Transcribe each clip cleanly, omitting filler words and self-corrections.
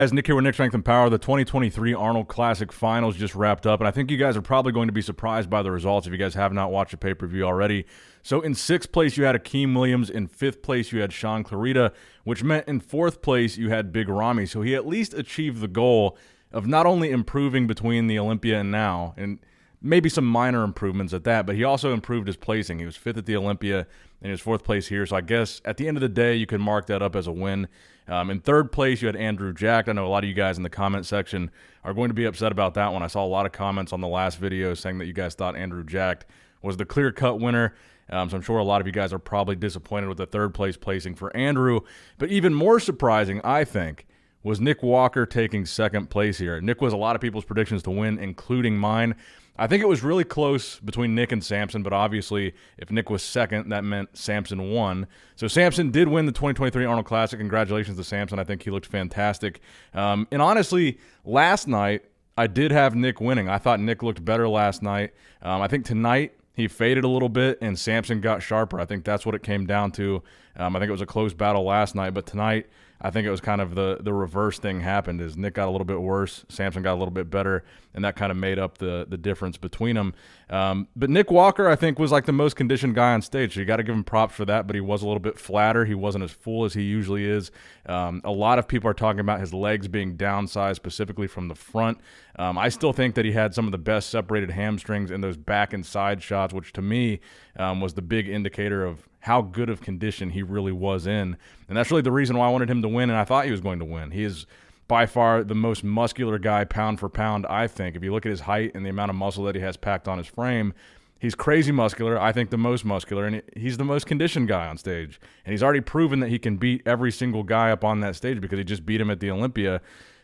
As Nick here with Nick Strength and Power, the 2023 Arnold Classic Finals just wrapped up, and I think you guys are probably going to be surprised by the results if you guys have not watched the pay-per-view already. So in 6th place, you had Akeem Williams. In 5th place, you had Sean Clarita, which meant in 4th place, you had Big Ramy. So he at least achieved the goal of not only improving between the Olympia and now, and maybe some minor improvements at that, but he also improved his placing. He was 5th at the Olympia, and he was 4th place here. So I guess at the end of the day, you can mark that up as a win. In 3rd place, you had Andrew Jacked. I know a lot of you guys in the comment section are going to be upset about that one. I saw a lot of comments on the last video saying that you guys thought Andrew Jacked was the clear-cut winner. So I'm sure a lot of you guys are probably disappointed with the 3rd place placing for Andrew. But even more surprising, I think, was Nick Walker taking 2nd place here. Nick was a lot of people's predictions to win, including mine. I think it was really close between Nick and Samson, but obviously if Nick was 2nd, that meant Samson won. So Samson did win the 2023 Arnold Classic. Congratulations to Samson. I think he looked fantastic. And honestly, last night, I did have Nick winning. I thought Nick looked better last night. I think tonight he faded a little bit and Samson got sharper. I think that's what it came down to. I think it was a close battle last night, but tonight I think it was kind of the reverse thing happened, is Nick got a little bit worse, Samson got a little bit better, and that kind of made up the difference between them. But Nick Walker, I think, was like the most conditioned guy on stage, so you got to give him props for that, but he was a little bit flatter. He wasn't as full as he usually is. A lot of people are talking about his legs being downsized, specifically from the front. I still think that he had some of the best separated hamstrings in those back and side shots, which to me was the big indicator of how good of condition he really was in. And that's really the reason why I wanted him to win, and I thought he was going to win. He is by far the most muscular guy pound for pound, I think. If you look at his height and the amount of muscle that he has packed on his frame, he's crazy muscular, I think the most muscular, and he's the most conditioned guy on stage. And he's already proven that he can beat every single guy up on that stage because he just beat him at the Olympia.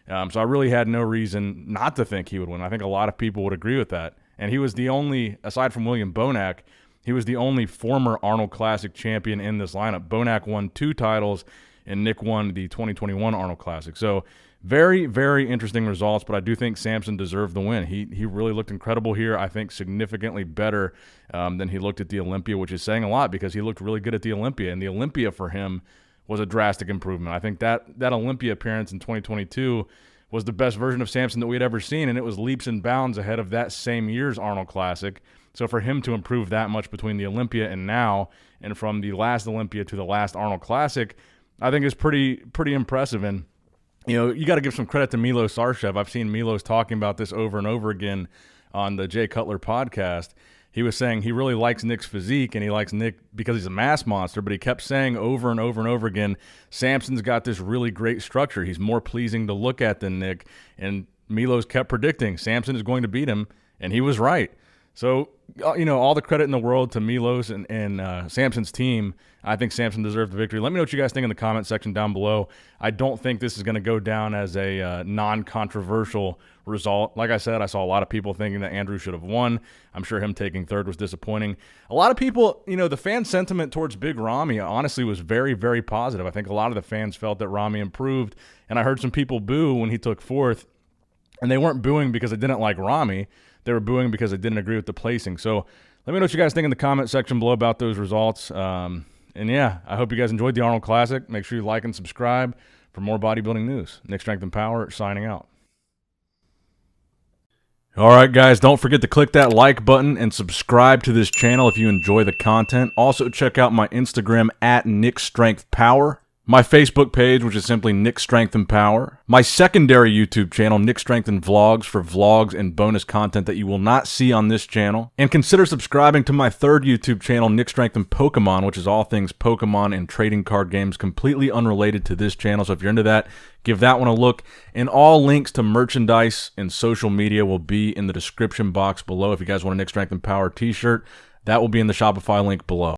So I really had no reason not to think he would win. I think a lot of people would agree with that. And he was the only, aside from William Bonac, he was the only former Arnold Classic champion in this lineup. Bonac won 2 titles, and Nick won the 2021 Arnold Classic. So very, very interesting results, but I do think Samson deserved the win. He really looked incredible here. I think significantly better than he looked at the Olympia, which is saying a lot because he looked really good at the Olympia, and the Olympia for him was a drastic improvement. I think that Olympia appearance in 2022 was the best version of Samson that we had ever seen, and it was leaps and bounds ahead of that same year's Arnold Classic. So for him to improve that much between the Olympia and now, and from the last Olympia to the last Arnold Classic, I think is pretty impressive. And you got to give some credit to Milos Sarcev. I've seen Milos talking about this over and over again on the Jay Cutler podcast. He was saying he really likes Nick's physique, and he likes Nick because he's a mass monster, but he kept saying over and over and over again, Samson's got this really great structure. He's more pleasing to look at than Nick. And Milos kept predicting Samson is going to beat him, and he was right. So, all the credit in the world to Milos and Samson's team. I think Samson deserved the victory. Let me know what you guys think in the comment section down below. I don't think this is going to go down as a non-controversial result. Like I said, I saw a lot of people thinking that Andrew should have won. I'm sure him taking 3rd was disappointing. A lot of people, the fan sentiment towards Big Ramy honestly was very, very positive. I think a lot of the fans felt that Ramy improved, and I heard some people boo when he took 4th, and they weren't booing because they didn't like Ramy. They were booing because they didn't agree with the placing. So let me know what you guys think in the comment section below about those results. And yeah, I hope you guys enjoyed the Arnold Classic. Make sure you like and subscribe for more bodybuilding news. Nick Strength and Power signing out. All right, guys, don't forget to click that like button and subscribe to this channel if you enjoy the content. Also, check out my Instagram at Nick Strength Power. My Facebook page, which is simply Nick Strength and Power. My secondary YouTube channel, Nick Strength and Vlogs, for vlogs and bonus content that you will not see on this channel. And consider subscribing to my 3rd YouTube channel, Nick Strength and Pokemon, which is all things Pokemon and trading card games, completely unrelated to this channel. So if you're into that, give that one a look. And all links to merchandise and social media will be in the description box below. If you guys want a Nick Strength and Power t-shirt, that will be in the Shopify link below.